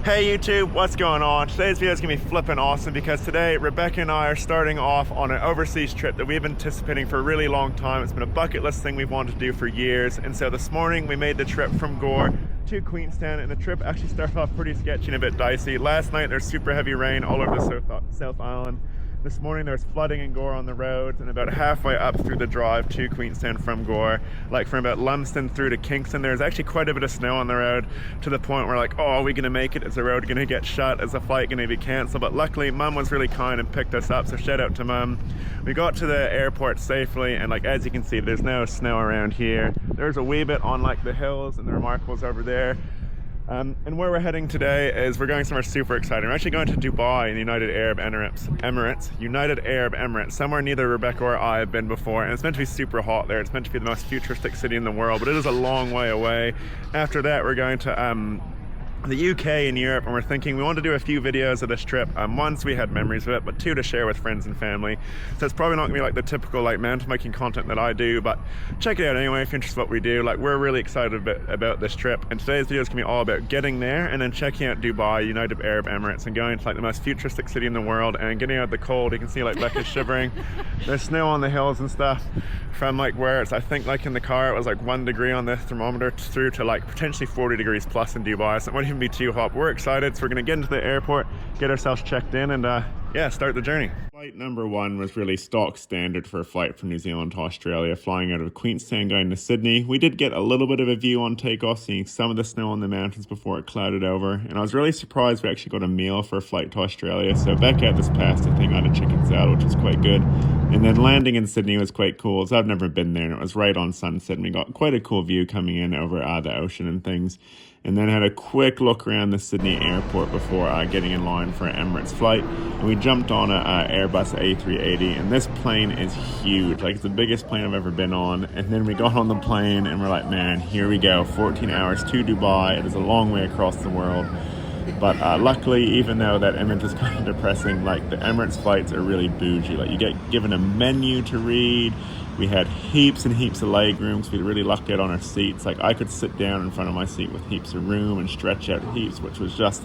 Hey YouTube, what's going on? Today's video is going to be flipping awesome because today Rebecca and I are starting off on an overseas trip that we've been anticipating for a really long time. It's been a bucket list thing we've wanted to do for years, and so this morning we made the trip from Gore to Queenstown, and the trip actually started off pretty sketchy and a bit dicey. Last night there's super heavy rain all over the South Island. This morning there's flooding in Gore on the roads, and about halfway up through the drive to Queenstown from Gore, like from about Lumsden through to Kingston, there's actually quite a bit of snow on the road, to the point where like, oh, are we gonna make it? Is the road gonna get shut? Is the flight gonna be cancelled? But luckily Mum was really kind and picked us up, so shout out to Mum. We got to the airport safely, and like as you can see, there's no snow around here. There's a wee bit on like the hills and the Remarkables over there. And where we're heading today is we're going somewhere super exciting. We're actually going to Dubai in the United Arab Emirates, somewhere neither Rebecca or I have been before, and it's meant to be super hot there. It's meant to be the most futuristic city in the world, but it is a long way away. After that we're going to the UK and Europe, and we're thinking we want to do a few videos of this trip. One, so we had memories of it, but two, to share with friends and family. So it's probably not gonna be like the typical like mountain biking content that I do, but check it out anyway if you're interested in what we do. Like, we're really excited about this trip, and today's video is gonna be all about getting there and then checking out Dubai, United Arab Emirates, and going to like the most futuristic city in the world and getting out of the cold. You can see like Becca's shivering. There's snow on the hills and stuff from like where it's, I think like in the car it was like 1 degree on the thermometer through to like potentially 40 degrees plus in Dubai, so it won't even be too hot. We're excited, so we're gonna get into the airport, get ourselves checked in, and yeah, start the journey. Flight number one was really stock standard for a flight from New Zealand to Australia, flying out of Queenstown going to Sydney. We did get a little bit of a view on takeoff, seeing some of the snow on the mountains before it clouded over, and I was really surprised we actually got a meal for a flight to Australia. So Becca had this pasta thing, I had a chicken salad, which was quite good. And then landing in Sydney was quite cool, as I've never been there, and it was right on sunset, and we got quite a cool view coming in over the ocean and things. And then had a quick look around the Sydney airport before getting in line for an Emirates flight. And we jumped on an Airbus A380, and this plane is huge. Like, it's the biggest plane I've ever been on. And then we got on the plane and we're like, man, here we go, 14 hours to Dubai. It is a long way across the world. But luckily, even though that image is kind of depressing, like the Emirates flights are really bougie. Like, you get given a menu to read. We had heaps and heaps of leg rooms. We really lucked out on our seats. Like, I could sit down in front of my seat with heaps of room and stretch out heaps, which was just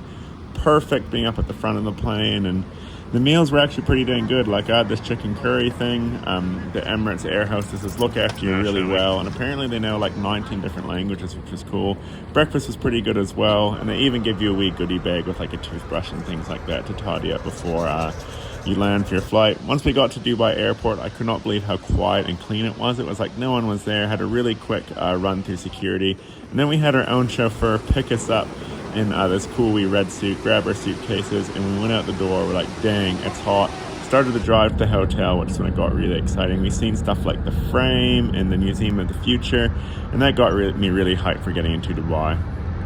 perfect being up at the front of the plane. And the meals were actually pretty dang good. Like, I had this chicken curry thing. The Emirates air hostesses look after you really well, and apparently they know like 19 different languages, which is cool. Breakfast was pretty good as well, and they even give you a wee goodie bag with like a toothbrush and things like that to tidy up before you land for your flight. Once we got to Dubai airport, I could not believe how quiet and clean it was. It was like no one was there. Had a really quick run through security, and then we had our own chauffeur pick us up in this cool wee red suit, grab our suitcases, and we went out the door. We're like, dang, it's hot. Started the drive to the hotel, which is when it got really exciting. We seen stuff like the Frame and the Museum of the Future, and that got me really hyped for getting into Dubai.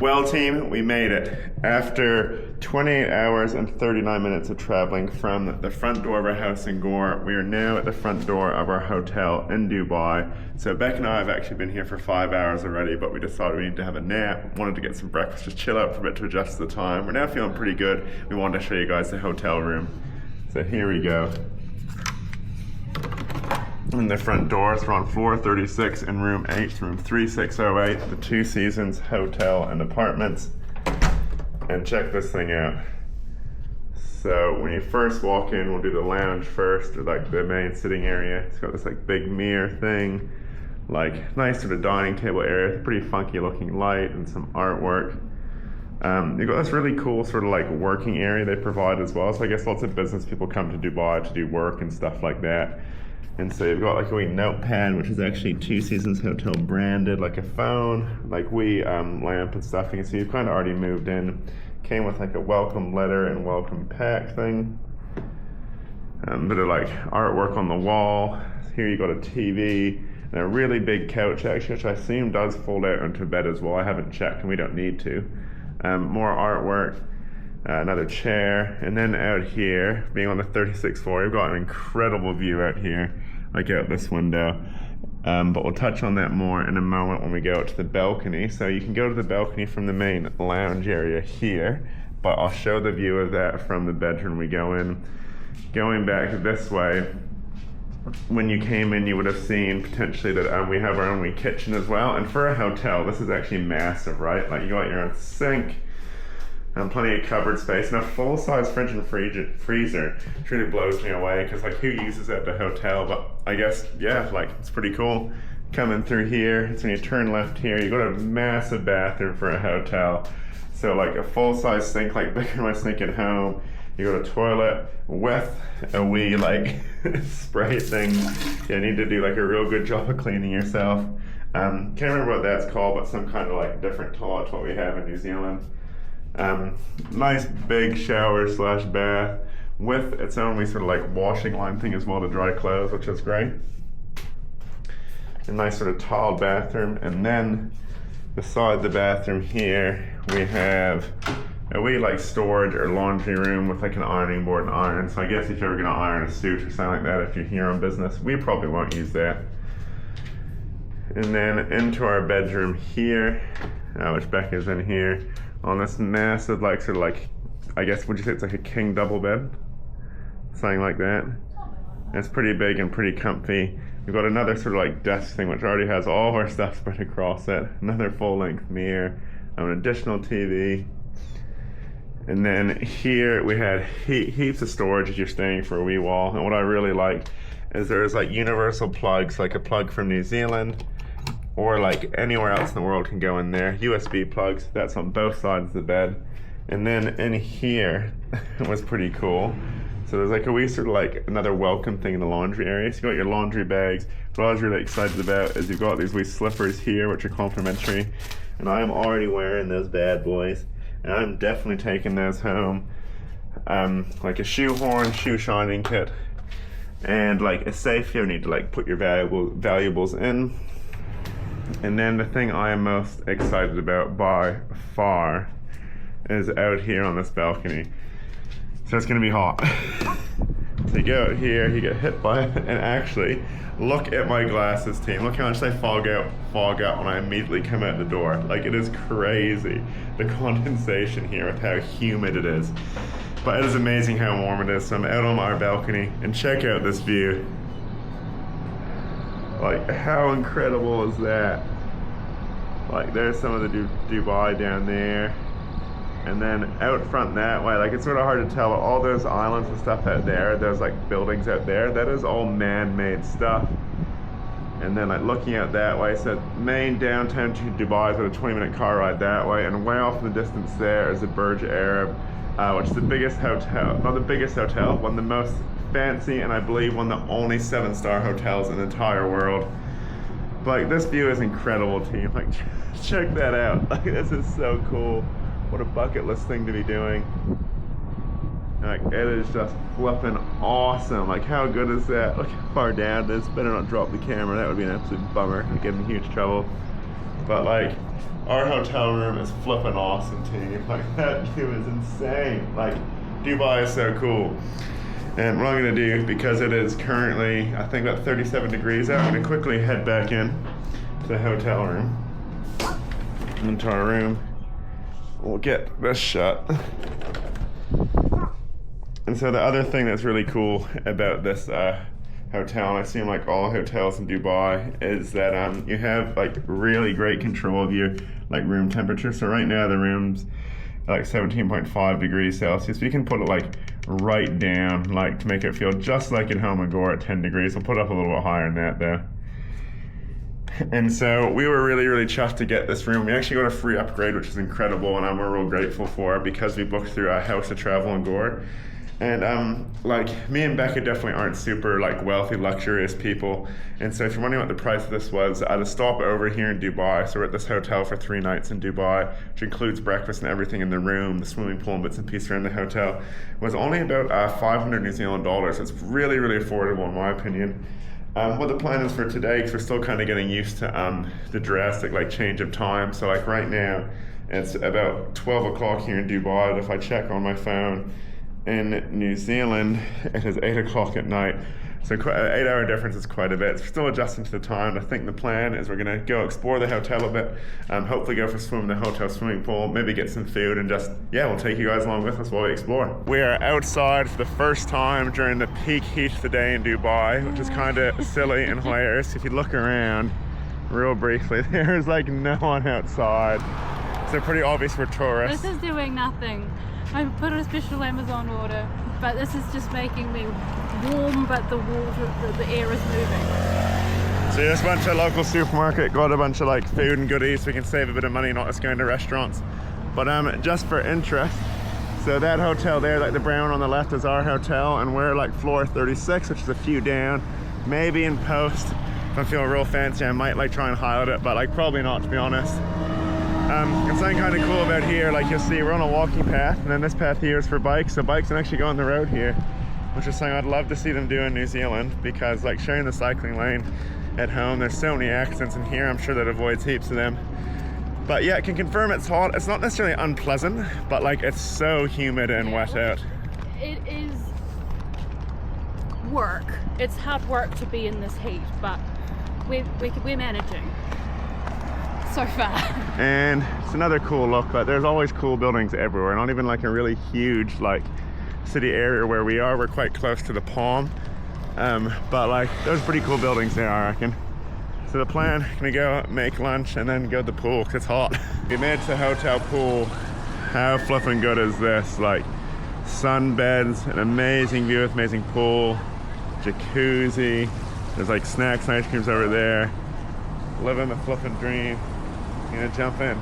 Well, team, we made it. After 28 hours and 39 minutes of traveling from the front door of our house in Gore, we are now at the front door of our hotel in Dubai. So Beck and I have actually been here for 5 hours already, but we decided we need to have a nap, wanted to get some breakfast, just chill out for a bit to adjust to the time. We're now feeling pretty good. We wanted to show you guys the hotel room. So here we go. In the front doors, we're on floor 36 in room 8, room 3608, the Two Seasons Hotel and Apartments. And check this thing out. So when you first walk in, we'll do the lounge first, or like the main sitting area. It's got this like big mirror thing, like nice sort of dining table area, pretty funky looking light and some artwork. You've got this really cool sort of like working area they provide as well. So I guess lots of business people come to Dubai to do work and stuff like that. And so you've got like a wee notepad, which is actually Two Seasons Hotel branded, like a phone, like wee lamp and stuff. You can see you've kind of already moved in. Came with like a welcome letter and welcome pack thing. Bit of like artwork on the wall. Here you got a TV and a really big couch actually, which I assume does fold out onto a bed as well. I haven't checked and we don't need to. More artwork. Another chair, and then out here, being on the 36th floor, we've got an incredible view out here, like out this window. But we'll touch on that more in a moment when we go out to the balcony. So you can go to the balcony from the main lounge area here, but I'll show the view of that from the bedroom we go in. Going back this way, when you came in, you would have seen potentially that we have our own wee kitchen as well. And for a hotel, this is actually massive, right? Like, you got your own sink, and plenty of cupboard space, and a full-size fridge and freezer. Which really blows me away, because like who uses it at the hotel? But I guess, yeah, like it's pretty cool. Coming through here, it's when you turn left here, you got a massive bathroom for a hotel. So like a full-size sink, like bigger than my sink at home. You got a toilet with a wee like spray thing. You need to do like a real good job of cleaning yourself. Can't remember what that's called, but some kind of like different toilet to what we have in New Zealand. Nice big shower slash bath with its own wee sort of like washing line thing as well to dry clothes, which is great. A nice sort of tiled bathroom, and then beside the bathroom here we have a wee like storage or laundry room with like an ironing board and iron. So I guess if you're ever gonna iron a suit or something like that, if you're here on business, we probably won't use that. And then into our bedroom here, which Becca's in here, on this massive like sort of like, I guess would you say it's like a king double bed? Something like that. It's pretty big and pretty comfy. We've got another sort of like desk thing which already has all of our stuff spread across it. Another full-length mirror, an additional TV. And then here we had heaps of storage if you're staying for a wee while. And what I really like is there's like universal plugs, like a plug from New Zealand or like anywhere else in the world can go in there. USB plugs, that's on both sides of the bed. And then in here, it was pretty cool. So there's like a wee sort of like another welcome thing in the laundry area. So you got your laundry bags. What I was really excited about is you've got these wee slippers here, which are complimentary. And I am already wearing those bad boys. And I'm definitely taking those home. Like a shoehorn, shoe shining kit, and like a safe you need to like put your valuables in. And then the thing I am most excited about by far is out here on this balcony. So it's gonna be hot. So you go out here, you get hit by it, and actually, look at my glasses, team. Look how much they fog out when I immediately come out the door. Like, it is crazy, the condensation here with how humid it is. But it is amazing how warm it is. So I'm out on our balcony, and check out this view. Like, how incredible is that? Like, there's some of the Dubai down there. And then out front that way, like it's sort of hard to tell, but all those islands and stuff out there, those like buildings out there, that is all man-made stuff. And then like looking out that way, so main downtown to Dubai is about a 20-minute car ride that way, and way off in the distance there is the Burj Arab, which is the biggest hotel, not the biggest hotel, one of the most fancy, and I believe one of the only 7-star hotels in the entire world. Like, this view is incredible, team. Like, check that out. Like, this is so cool. What a bucket list thing to be doing. Like, it is just flipping awesome. Like, how good is that? Look how far down it is. Better not drop the camera. That would be an absolute bummer. I'd get in huge trouble. But like, our hotel room is flipping awesome, team. Like, that view is insane. Like, Dubai is so cool. And what I'm gonna do, because it is currently, I think about 37 degrees out, I'm gonna quickly head back in to the hotel room, into our room. We'll get this shut. And so the other thing that's really cool about this hotel, and I seem like all hotels in Dubai, is that you have like really great control of your like room temperature. So right now the room's like 17.5 degrees Celsius. You can put it like right down, like to make it feel just like at home in Gore at 10 degrees. We'll put it up a little bit higher than that though. And so we were really, really chuffed to get this room. We actually got a free upgrade, which is incredible, and we're real grateful for it because we booked through a House of Travel in Gore. And like, me and Becca definitely aren't super like wealthy, luxurious people. And so if you're wondering what the price of this was, I had a stop over here in Dubai. So we're at this hotel for 3 nights in Dubai, which includes breakfast and everything in the room, the swimming pool and bits and pieces around the hotel. It was only about 500 New Zealand dollars. It's really, really affordable in my opinion. What the plan is for today, because we're still kind of getting used to the drastic like change of time. So like right now, it's about 12 o'clock here in Dubai. But if I check on my phone in New Zealand, it is 8 o'clock at night. So an 8-hour difference is quite a bit. So we're still adjusting to the time. I think the plan is we're gonna go explore the hotel a bit, hopefully go for a swim in the hotel swimming pool, maybe get some food, and just, yeah, we'll take you guys along with us while we explore. We are outside for the first time during the peak heat of the day in Dubai, which is kind of silly and hilarious. If you look around real briefly, there's like no one outside. So pretty obvious we're tourists. This is doing nothing. I put a special Amazon order, but this is just making me warm, but the air is moving. So we just went to a local supermarket, got a bunch of like food and goodies so we can save a bit of money, not just going to restaurants. But just for interest, so that hotel there, like the brown on the left, is our hotel, and we're like floor 36, which is a few down. Maybe in post, if I'm feeling real fancy, I might like try and highlight it, but like probably not, to be honest. And something kind of cool about here, like you'll see, we're on a walking path, and then this path here is for bikes. So bikes can actually go on the road here, which is something I'd love to see them do in New Zealand, because like sharing the cycling lane at home, there's so many accidents in here. I'm sure that avoids heaps of them. But yeah, I can confirm it's hot. It's not necessarily unpleasant, but like it's so humid and wet out. It is work. It's hard work to be in this heat, but we're managing so far. And it's another cool look. Like there's always cool buildings everywhere. Not even like a really huge like city area where we are. We're quite close to the Palm. But like those pretty cool buildings there, I reckon. So the plan, gonna go make lunch and then go to the pool because it's hot. We made it to the hotel pool. How flippin' good is this? Like sunbeds, an amazing view with amazing pool, jacuzzi. There's like snacks and ice creams over there. Living the flippin' dream. Gonna jump in.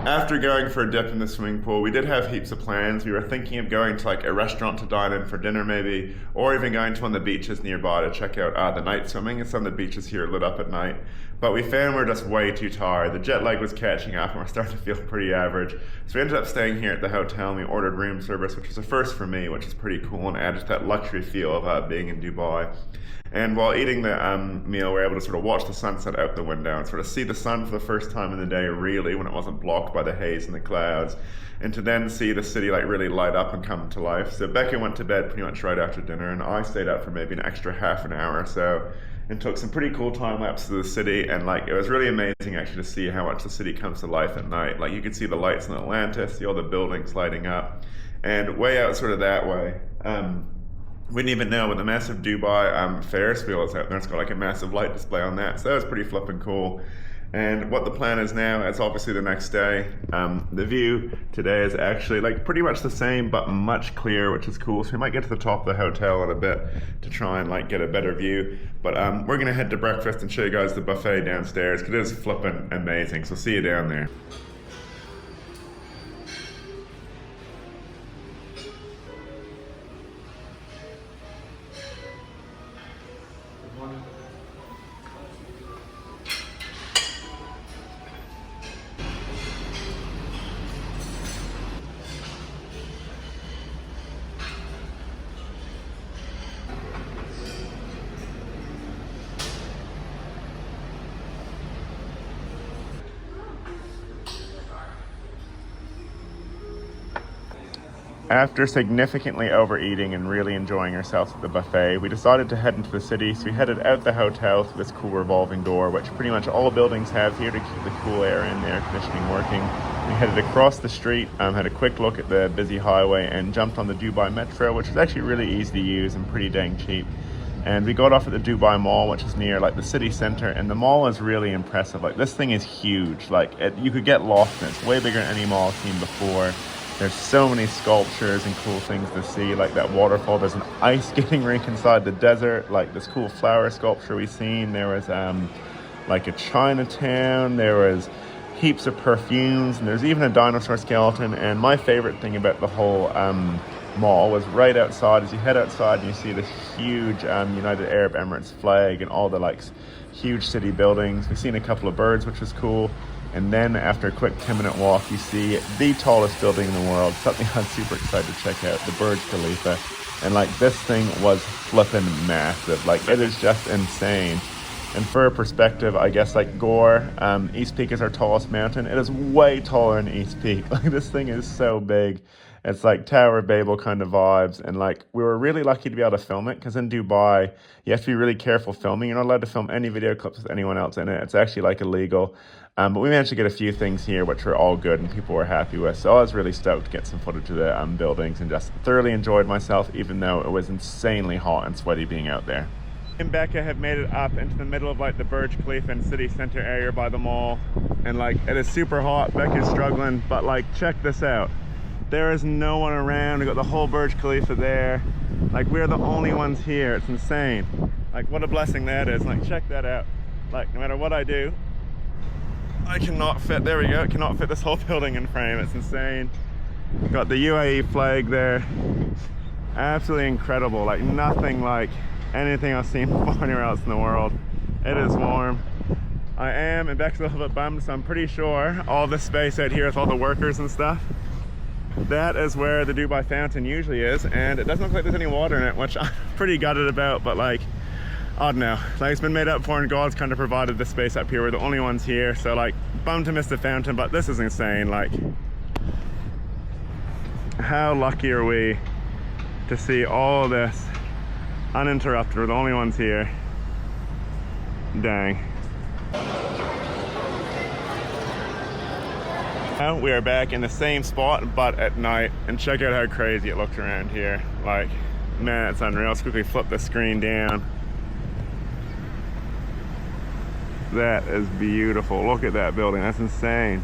After going for a dip in the swimming pool, we did have heaps of plans. We were thinking of going to like a restaurant to dine in for dinner maybe, or even going to one of the beaches nearby to check out the night swimming. And some of the beaches here are lit up at night. But we found we're just way too tired. The jet lag was catching up and we're starting to feel pretty average. So we ended up staying here at the hotel and we ordered room service, which was a first for me, which is pretty cool and added to that luxury feel of being in Dubai. And while eating the meal, we were able to sort of watch the sunset out the window and sort of see the sun for the first time in the day, really, when it wasn't blocked by the haze and the clouds, and to then see the city like really light up and come to life. So Becca went to bed pretty much right after dinner, and I stayed up for maybe an extra half an hour or so and took some pretty cool time lapses of the city. And like it was really amazing actually to see how much the city comes to life at night. Like you could see the lights in Atlantis, see all the buildings lighting up, and way out sort of that way. We didn't even know, but the massive Dubai Ferris wheel is out there. It's got like a massive light display on that. So that was pretty flippin' cool. And what the plan is now, it's obviously the next day. The view today is actually like pretty much the same, but much clearer, which is cool. So we might get to the top of the hotel in a bit to try and like get a better view. But we're gonna head to breakfast and show you guys the buffet downstairs, because it is flippin' amazing. So see you down there. After significantly overeating and really enjoying ourselves at the buffet, we decided to head into the city. So we headed out the hotel through this cool revolving door, which pretty much all buildings have here to keep the cool air in, the air conditioning working. We headed across the street, had a quick look at the busy highway, and jumped on the Dubai Metro, which is actually really easy to use and pretty dang cheap. And we got off at the Dubai Mall, which is near like the city center, and the mall is really impressive. Like this thing is huge. Like you could get lost in it. It's way bigger than any mall I've seen before. There's so many sculptures and cool things to see, like that waterfall. There's an ice skating rink inside the desert, like this cool flower sculpture we've seen. There was like a Chinatown. There was heaps of perfumes, and there's even a dinosaur skeleton. And my favorite thing about the whole mall was right outside. As you head outside and you see this huge United Arab Emirates flag and all the like huge city buildings. We've seen a couple of birds, which was cool. And then after a quick 10-minute walk, you see the tallest building in the world, something I'm super excited to check out, the Burj Khalifa. And like this thing was flippin' massive. Like it is just insane. And for a perspective, I guess like Gore, East Peak is our tallest mountain. It is way taller than East Peak. Like this thing is so big. It's like Tower of Babel kind of vibes. And like we were really lucky to be able to film it, because in Dubai, you have to be really careful filming. You're not allowed to film any video clips with anyone else in it. It's actually like illegal. But we managed to get a few things here which were all good and people were happy with. So I was really stoked to get some footage of the buildings and just thoroughly enjoyed myself, even though it was insanely hot and sweaty being out there. and Becca have made it up into the middle of like the Burj Khalifa and city center area by the mall, and like it is super hot. Becca's struggling, but like check this out, there is no one around. We got the whole Burj Khalifa there, like we're the only ones here. It's insane. Like what a blessing that is. Like check that out. Like no matter what I do, I cannot fit, there we go, cannot fit this whole building in frame. It's insane. Got the UAE flag there. Absolutely incredible. Like nothing like anything I've seen before anywhere else in the world. It is warm. I am, and Beck's a little bit bummed, so I'm pretty sure all this space out here with all the workers and stuff, that is where the Dubai fountain usually is, and it doesn't look like there's any water in it, which I'm pretty gutted about, but like, I don't know. Like it's been made up for, and God's kind of provided this space up here. We're the only ones here, so like, bummed to miss the fountain, but this is insane. Like, how lucky are we to see all this uninterrupted? We're the only ones here. Dang. Now we are back in the same spot, but at night, and check out how crazy it looks around here. Like, man, it's unreal. Let's quickly flip the screen down. That is beautiful. Look at that building. That's insane.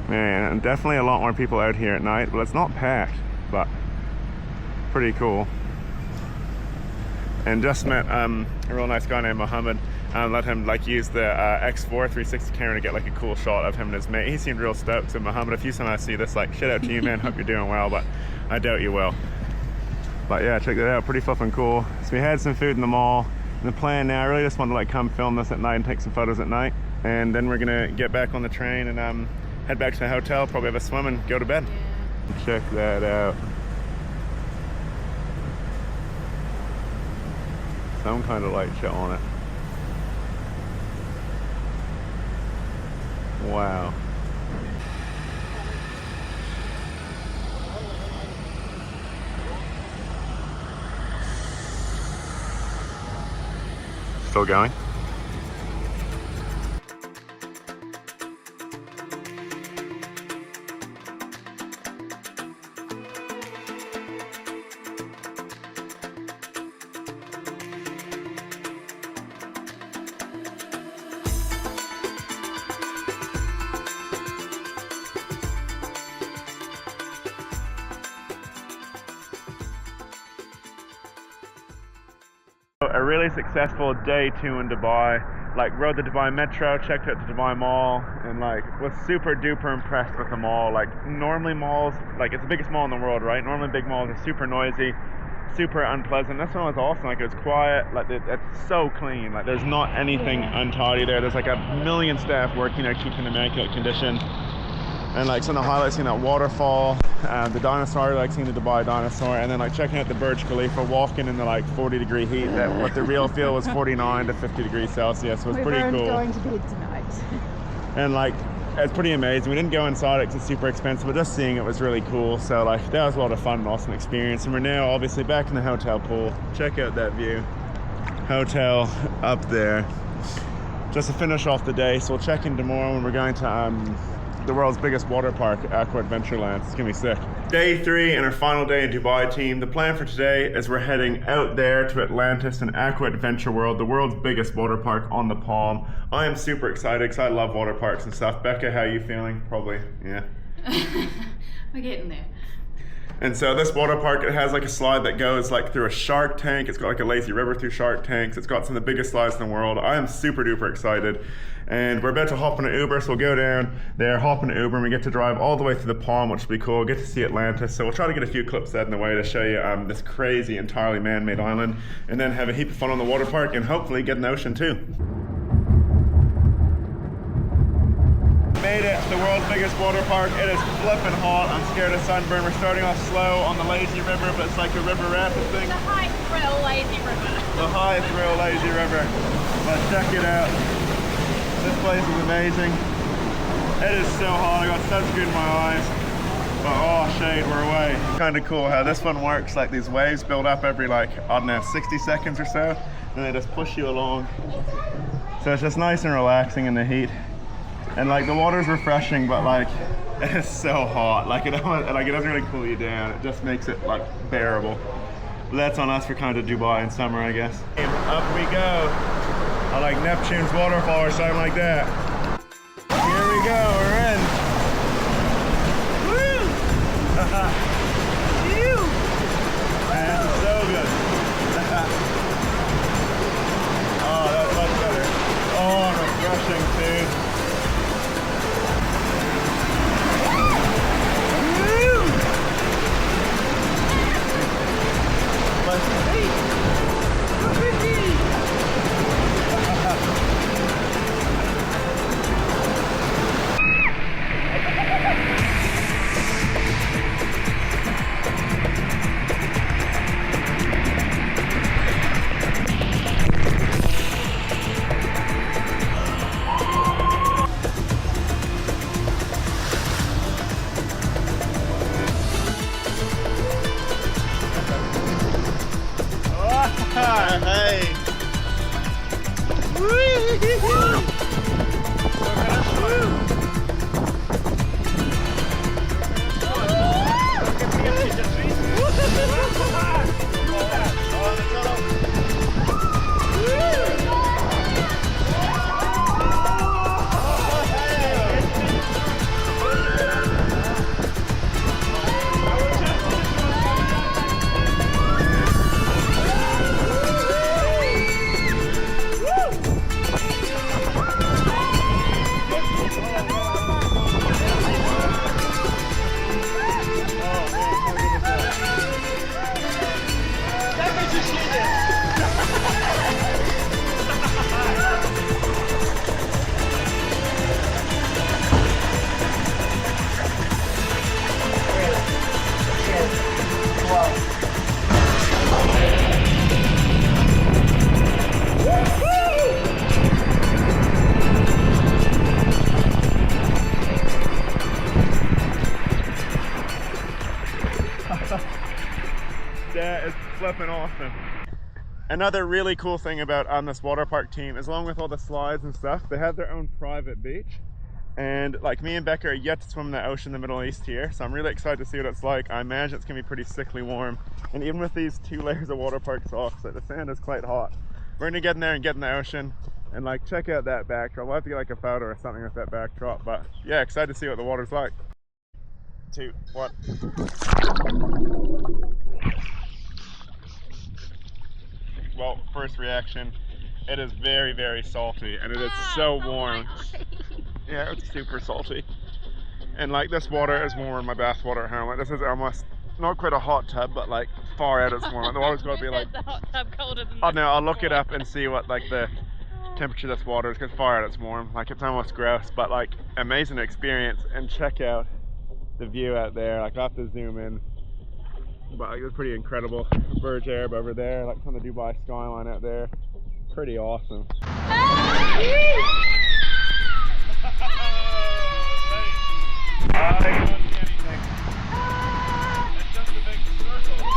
Man, and definitely a lot more people out here at night, but it's not packed, but pretty cool. And just met a real nice guy named Mohammed. Let him like use the X4 360 camera to get like a cool shot of him and his mate. He seemed real stoked. So Mohammed, if you somehow see this, like shit out to you, man. Hope you're doing well, but I doubt you will. But yeah, check that out, pretty flippin' cool. So we had some food in the mall, and the plan now, I really just wanted to like come film this at night and take some photos at night, and then we're gonna get back on the train and head back to the hotel, probably have a swim and go to bed. Yeah. Check that out. Some kind of light show on it. Wow. Still going? A really successful day 2 in Dubai. Like rode the Dubai Metro, checked out the Dubai Mall, and like was super duper impressed with the mall. Like normally malls, like it's the biggest mall in the world, right? Normally big malls are super noisy, super unpleasant. This one was awesome. Like it was quiet, like it's so clean. Like there's not anything untidy there. There's like a million staff working there keeping immaculate condition. And like some of the highlights, seeing that waterfall, the dinosaur, like seeing the Dubai dinosaur, and then like checking out the Burj Khalifa, walking in the like 40-degree heat. That what the real feel was 49 to 50 degrees Celsius. Was pretty cool. We're going to bed tonight. And like it's pretty amazing. We didn't go inside it because it's super expensive, but just seeing it was really cool. So like that was a lot of fun and awesome experience. And we're now obviously back in the hotel pool. Check out that view. Hotel up there. Just to finish off the day. So we'll check in tomorrow when we're going to the world's biggest water park, Aqua Adventureland. It's gonna be sick. Day 3 and our final day in Dubai, team. The plan for today is we're heading out there to Atlantis and Aqua Adventure World, the world's biggest water park on the Palm. I am super excited because I love water parks and stuff. Becca, how are you feeling? Probably, yeah. We're getting there. And so this water park, it has like a slide that goes like through a shark tank. It's got like a lazy river through shark tanks. It's got some of the biggest slides in the world. I am super duper excited. And we're about to hop in an Uber, so we'll go down there, hop in an Uber, and we get to drive all the way through the Palm, which will be cool. Get to see Atlantis. So we'll try to get a few clips out in the way to show you this crazy, entirely man-made island, and then have a heap of fun on the water park, and hopefully get in the ocean too. Made it to the world's biggest water park. It is flipping hot. I'm scared of sunburn. We're starting off slow on the lazy river, but it's like a river rafting thing. The high thrill lazy river. The high thrill lazy river. But check it out. This place is amazing. It is so hot. I got sunscreen in my eyes. But oh shade, we're away. Kind of cool how this one works. Like these waves build up every like, I don't know, 60 seconds or so. And they just push you along. So it's just nice and relaxing in the heat. And like the water's refreshing, but like It's so hot. Like it doesn't really cool you down. It just makes it like bearable. But that's on us for coming to Dubai in summer, I guess. And up we go. I like Neptune's waterfall or something like that. Here we go. We're in. Woo! Man, this is so good. Oh, that's much better. Oh, refreshing, dude. Hey! That is flipping awesome. Another really cool thing about on this water park team is along with all the slides and stuff, they have their own private beach. And like me and Becca are yet to swim in the ocean in the Middle East here, so I'm really excited to see what it's like. I imagine it's gonna be pretty sickly warm. And even with these 2 layers of water park socks, like the sand is quite hot. We're gonna get in there and get in the ocean and like check out that backdrop. We'll have to get like a photo or something with that backdrop, but yeah, excited to see what the water's like. 2, 1. Well, first reaction, it is very, very salty and it is so warm. Yeah, it's super salty. And like this water is warmer than my bath water at home. Like this is almost, not quite a hot tub, but like far out it's warm. Like, the water's got to be like... the hot tub colder than Oh no, I'll look it up and see what like the temperature of this water is, because far out it's warm. Like it's almost gross, but like amazing experience. And check out the view out there. Like I'll have to zoom in. But like, it's pretty incredible. Burj Arab over there, like on the Dubai skyline out there. Pretty awesome. I don't see anything. It's just a big circle.